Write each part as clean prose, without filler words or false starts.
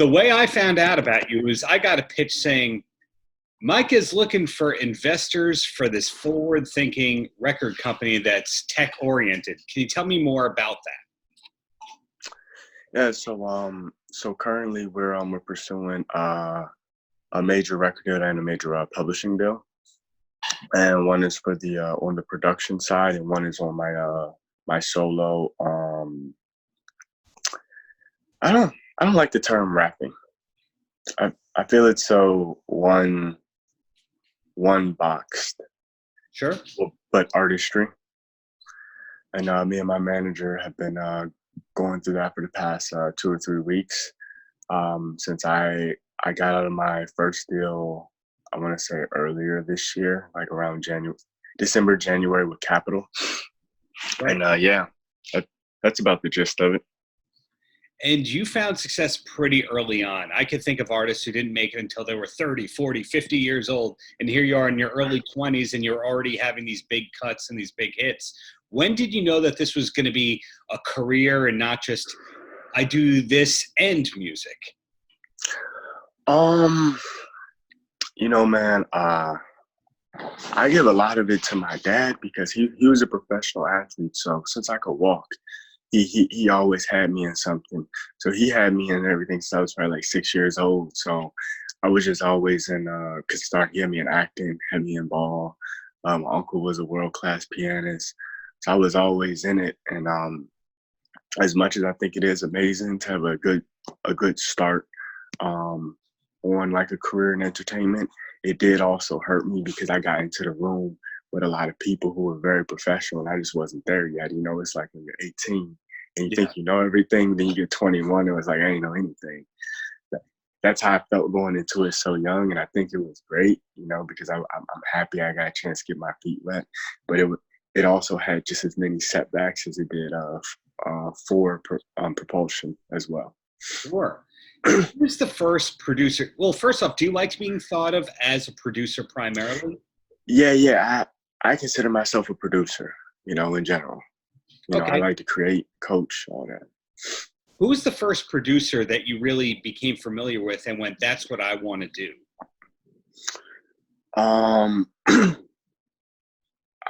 The way I found out about you was I got a pitch saying Mike is looking for investors for this forward-thinking record company that's tech-oriented. Can you tell me more about that? Yeah, so currently we're pursuing a major record deal and a major publishing deal, and one is for the on the production side, and one is on my solo. I don't like the term rapping. I feel it's so one boxed, Sure. but artistry. And me and my manager have been going through that for the past 2 or 3 weeks. Since I got out of my first deal, I want to say earlier this year, like around December, January with Capitol. Right. And yeah, that's about the gist of it. And you found success pretty early on. I could think of artists who didn't make it until they were 30, 40, 50 years old. And here you are in your early 20s and you're already having these big cuts and these big hits. When did you know that this was going to be a career and not just, I do this and music? You know, man, I give a lot of it to my dad because he was a professional athlete. So since I could walk, he always had me in something. So he had me in everything since I was probably like 6 years old. So I was just always in, he had me in acting, had me in ball. My uncle was a world-class pianist. So I was always in it. And as much as I think it is amazing to have a good start on like a career in entertainment, it did also hurt me because I got into the room with a lot of people who were very professional and I just wasn't there yet. You know, it's like when you're 18 and you think you know everything, then you get 21 and it was like, I ain't know anything. That's how I felt going into it so young, and I think it was great, you know, because I'm happy I got a chance to get my feet wet. But it also had just as many setbacks as it did for propulsion as well. Sure. Who's the first producer? Well, first off, do you like being thought of as a producer primarily? Yeah. I consider myself a producer, you know, in general. You know, I like to create, coach, all that. Who was the first producer that you really became familiar with and went, that's what I want to do? I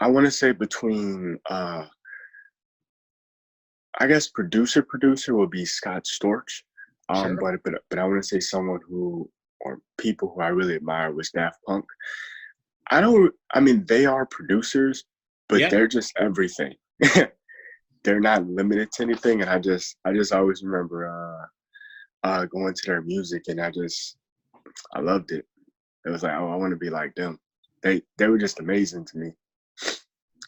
want to say between, I guess producer would be Scott Storch. Sure. But I want to say someone or people who I really admire was Daft Punk. They are producers, but they're just everything. They're not limited to anything. And I just always remember going to their music and I loved it. It was like, oh, I want to be like them. They were just amazing to me.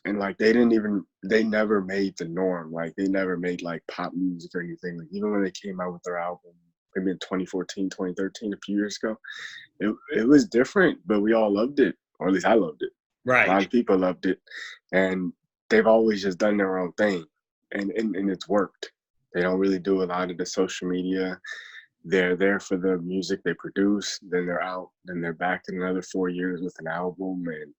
And like they never made the norm. Like they never made like pop music or anything. Like even when they came out with their album, maybe in 2014, 2013, a few years ago, it was different, but we all loved it. Or at least I loved it. Right. A lot of people loved it. And they've always just done their own thing. And it's worked. They don't really do a lot of the social media. They're there for the music they produce, then they're out, then they're back in another 4 years with an album. And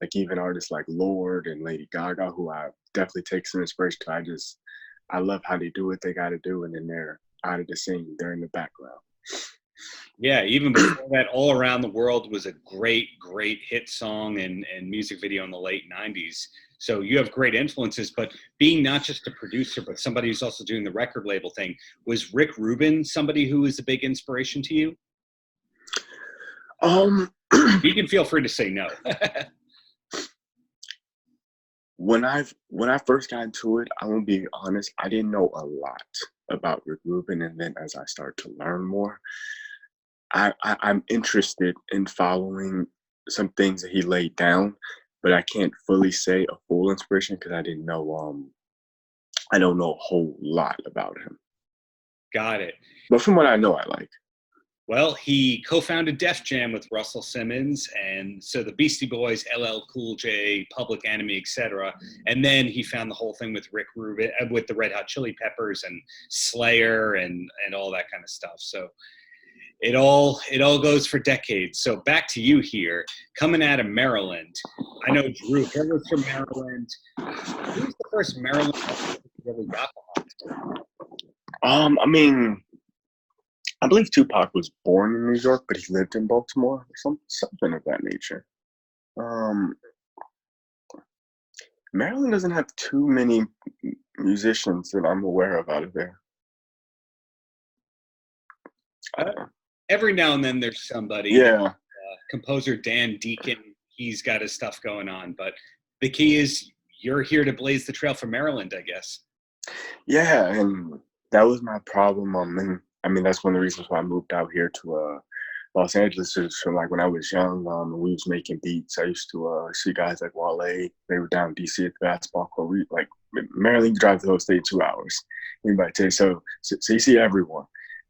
like even artists like Lorde and Lady Gaga, who I definitely take some inspiration to. I love how they do what they got to do, and then they're out of the scene. They're in the background. Yeah, even before that, All Around the World was a great hit song and music video in the late 90s. So you have great influences, but being not just a producer, but somebody who's also doing the record label thing, was Rick Rubin somebody who was a big inspiration to you? You can feel free to say no. When I first got into it, I'm gonna be honest, I didn't know a lot about Rick Rubin, and then as I started to learn more, I'm interested in following some things that he laid down, but I can't fully say a full inspiration because I didn't know. I don't know a whole lot about him. Got it. But from what I know, I like. Well, he co-founded Def Jam with Russell Simmons, and so the Beastie Boys, LL Cool J, Public Enemy, etc. And then he found the whole thing with Rick Rubin, with the Red Hot Chili Peppers and Slayer and all that kind of stuff. So it all goes for decades. So back to you here, coming out of Maryland. I know Drew Hill was from Maryland. Who was the first Maryland artist that really got behind? I believe Tupac was born in New York, but he lived in Baltimore, something of that nature. Um, Maryland doesn't have too many musicians that I'm aware of out of there. Uh, every now and then there's somebody. Yeah. Composer Dan Deacon, he's got his stuff going on, but the key is you're here to blaze the trail for Maryland, I guess. Yeah, and that was my problem. And I mean, that's one of the reasons why I moved out here to Los Angeles. Is from like when I was young, and we was making beats. I used to see guys like Wale. They were down in DC at the basketball court. We like Maryland, you drive the whole state 2 hours. Anybody tell you so you see everyone.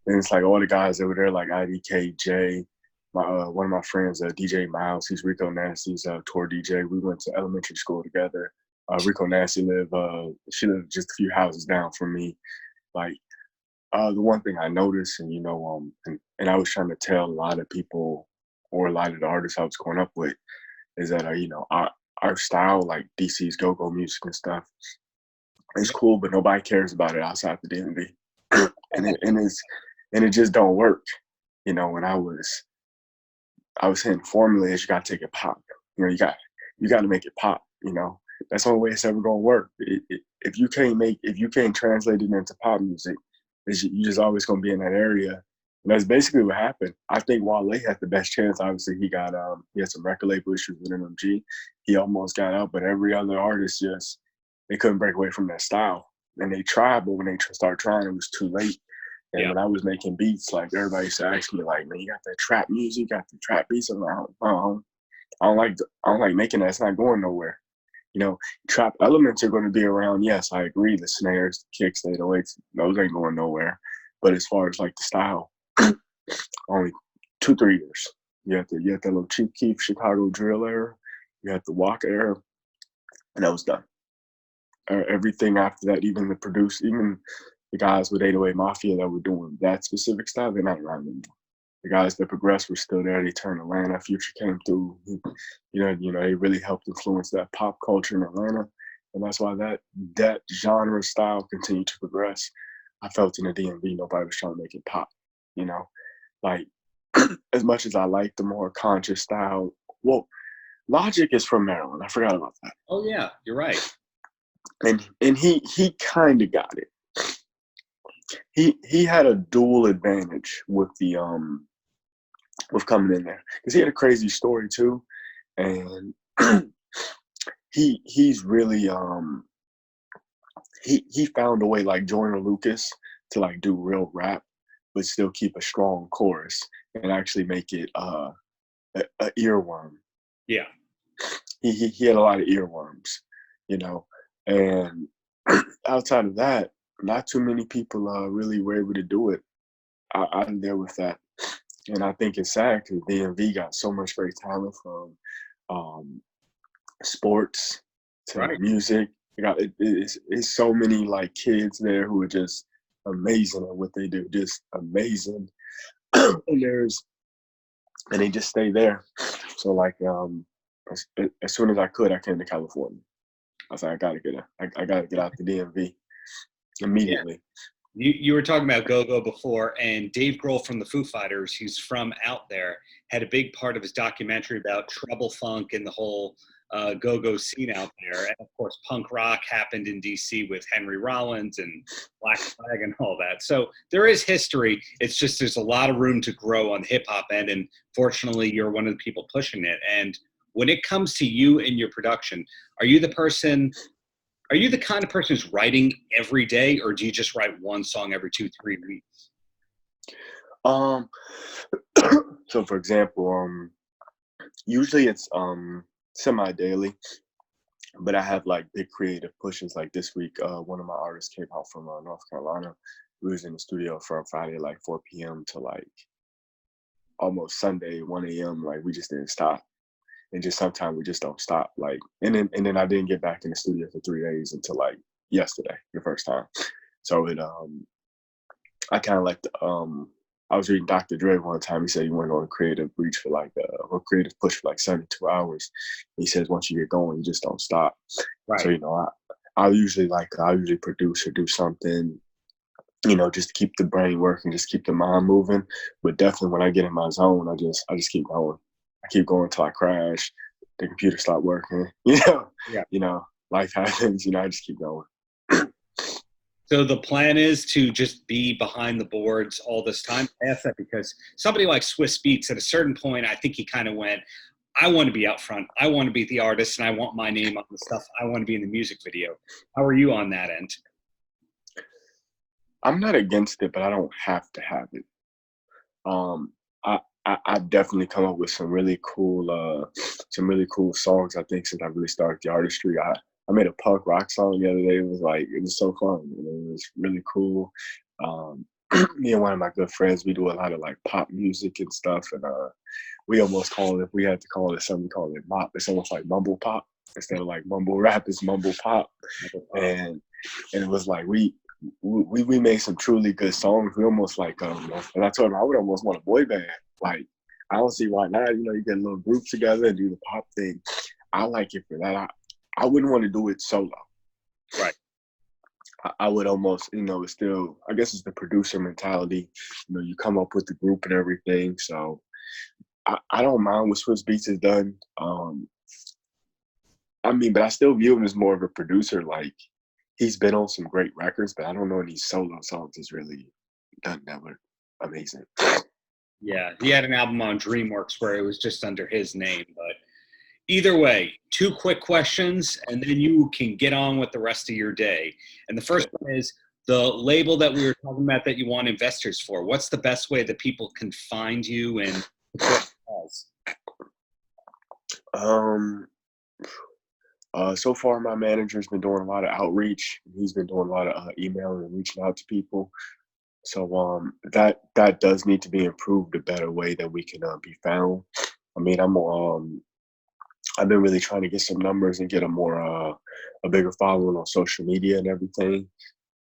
And it's like all the guys that were there, like IDKJ. One of my friends, DJ Miles, he's Rico Nasty's tour DJ. We went to elementary school together. Rico Nasty she lived just a few houses down from me. Like, the one thing I noticed, and and I was trying to tell a lot of people or a lot of the artists I was growing up with, is that our style, like DC's go-go music and stuff, is cool, but nobody cares about it outside the DMV, and it just don't work. When I was saying formula is you gotta take it pop. You got to make it pop. That's the only way it's ever gonna work. If you can't translate it into pop music, you just always gonna be in that area. And that's basically what happened. I think Wale had the best chance. Obviously, he had some record label issues with MMG. He almost got out, but every other artist they couldn't break away from that style. And they tried, but when they started trying, it was too late. And when I was making beats, like everybody used to ask me, like, "Man, you got that trap music, you got the trap beats." I'm like, I don't like making that. It's not going nowhere. Trap elements are going to be around. Yes, I agree. The snares, the kicks, the 808s, those ain't going nowhere. But as far as like the style, only 2-3 years. You had that little Chief Keef Chicago drill era. You had the Walk era, and that was done. Everything after that, even the guys with 808 Mafia that were doing that specific style, they're not around anymore. The guys that progressed were still there. They turned Atlanta. Future came through. They really helped influence that pop culture in Atlanta, and that's why that genre style continued to progress. I felt in the DMV, nobody was trying to make it pop. Like as much as I like the more conscious style. Well, Logic is from Maryland. I forgot about that. Oh yeah, you're right. And he kind of got it. He had a dual advantage with the with coming in there because he had a crazy story too, and he's really he found a way like Joyner Lucas to like do real rap but still keep a strong chorus and actually make it a earworm. Yeah, he had a lot of earworms, and outside of that, not too many people really were able to do it. I'm there with that. And I think it's sad because DMV got so much great talent from sports to music. It's so many like kids there who are just amazing at what they do, just amazing. and they just stay there. So like as soon as I could, I came to California. I was like, I gotta get out the DMV immediately. Yeah. You were talking about go-go before, and Dave Grohl from the Foo Fighters, who's from out there, had a big part of his documentary about treble funk and the whole go-go scene out there. And of course, punk rock happened in DC with Henry Rollins and Black Flag and all that. So there is history. It's just there's a lot of room to grow on the hip-hop end, and fortunately, you're one of the people pushing it. And when it comes to you and your production, are you the kind of person who's writing every day, or do you just write one song every 2-3 weeks? So for example, usually it's semi-daily, but I have like big creative pushes. Like this week, one of my artists came out from North Carolina. We was in the studio from Friday like 4 p.m. to like almost Sunday 1 a.m. Like we just didn't stop. And just sometimes we just don't stop. Like, and then I didn't get back in the studio for 3 days until like yesterday, the first time. So I kind of like I was reading Dr. Dre one time. He said he went on a creative breach for like a creative push for like 72 hours. He says once you get going, you just don't stop. Right. So I'll usually produce or do something just to keep the brain working, just keep the mind moving. But definitely when I get in my zone, I just keep going. I keep going until I crash. The computer stop working. Yeah. Life happens. I just keep going. So the plan is to just be behind the boards all this time. I ask that because somebody like Swiss Beats, at a certain point, I think he kind of went, I want to be out front. I want to be the artist, and I want my name on the stuff. I want to be in the music video. How are you on that end? I'm not against it, but I don't have to have it. Um, I've definitely come up with some really cool songs. I think since I really started the artistry, I made a punk rock song the other day. It was so fun. It was really cool. Um, Me and one of my good friends, we do a lot of like pop music and stuff, and we almost call it, if we had to call it something, we call it mop. It's almost like mumble pop instead of like mumble rap. It's mumble pop, and it was like we made some truly good songs. We almost like and I told him I would almost want a boy band. Like I don't see why not. You get a little group together and do the pop thing. I like it for that. I wouldn't want to do it solo. Right. I would almost, it's still, I guess it's the producer mentality. You come up with the group and everything. So I don't mind what Swiss Beats has done. But I still view him as more of a producer. Like he's been on some great records, but I don't know any solo songs he's really done that were amazing. Yeah, he had an album on DreamWorks where it was just under his name. But either way, 2 quick questions, and then you can get on with the rest of your day. And the first one is the label that we were talking about that you want investors for. What's the best way that people can find you and support the cause? So far, my manager's been doing a lot of outreach. He's been doing a lot of emailing and reaching out to people. So that does need to be improved, a better way that we can be found. I mean, I've been really trying to get some numbers and get a bigger following on social media and everything.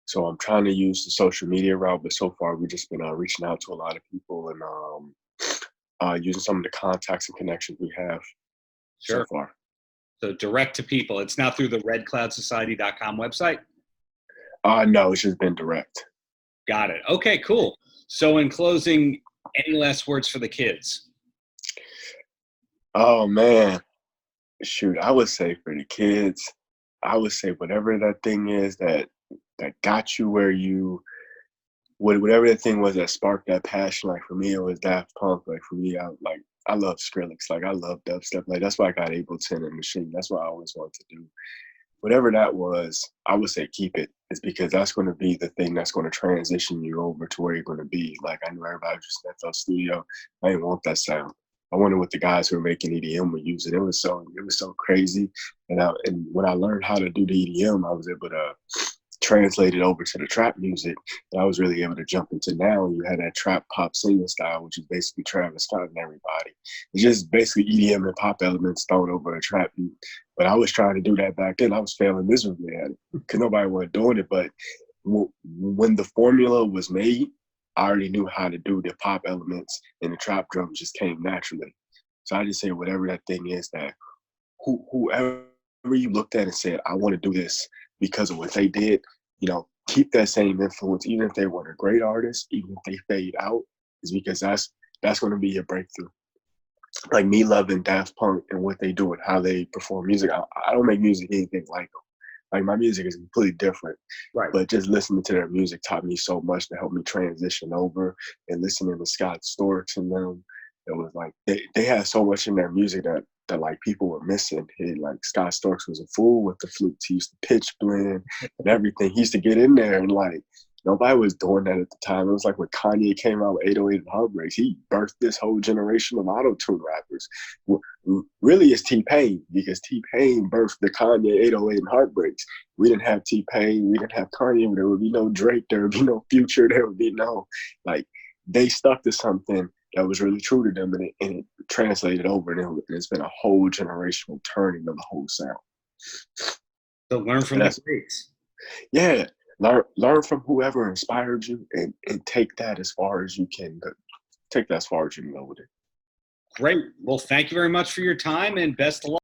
So I'm trying to use the social media route, but so far we've just been reaching out to a lot of people and using some of the contacts and connections we have so far. So direct to people. It's not through the redcloudsociety.com website? No, it's just been direct. Got it. Okay, cool. So in closing, any last words for the kids? Oh, man. Shoot, I would say for the kids, I would say whatever that thing is that got you whatever that thing was that sparked that passion. Like for me, it was Daft Punk. Like for me, I love Skrillex. Like I love dubstep. Like that's why I got Ableton and Machine. That's what I always wanted to do. Whatever that was, I would say keep it. It's because that's going to be the thing that's going to transition you over to where you're going to be. Like I knew everybody was just in FL Studio. I didn't want that sound. I wonder what the guys who were making EDM were using. It was so crazy. And when I learned how to do the EDM, I was able to translate it over to the trap music. And I was really able to jump into now. You had that trap pop singing style, which is basically Travis Scott and everybody. It's just basically EDM and pop elements thrown over a trap beat. But I was trying to do that back then. I was failing miserably at it because nobody was doing it. But when the formula was made, I already knew how to do the pop elements, and the trap drums just came naturally. So I just say whatever that thing is that whoever you looked at and said, I want to do this because of what they did, keep that same influence, even if they weren't a great artist, even if they fade out, is because that's going to be your breakthrough. Like me loving Daft Punk and what they do and how they perform music, I don't make music anything like them. Like my music is completely different, right? But just listening to their music taught me so much to help me transition over. And listening to Scott Storch and them, it was like they had so much in their music that like people were missing. And like Scott Storch was a fool with the flute. He used to pitch blend and everything. He used to get in there and like nobody was doing that at the time. It was like when Kanye came out with 808 and Heartbreaks, he birthed this whole generation of auto-tune rappers. Really, it's T-Pain, because T-Pain birthed the Kanye 808 and Heartbreaks. We didn't have T-Pain, we didn't have Kanye, there would be no Drake, there would be no Future, there would be no, like, they stuck to something that was really true to them, and it translated over, and it's been a whole generational turning of the whole sound. So learn from the greats. Yeah. Learn from whoever inspired you and take that as far as you can go. Take that as far as you can go with it. Great. Well, thank you very much for your time and best of luck.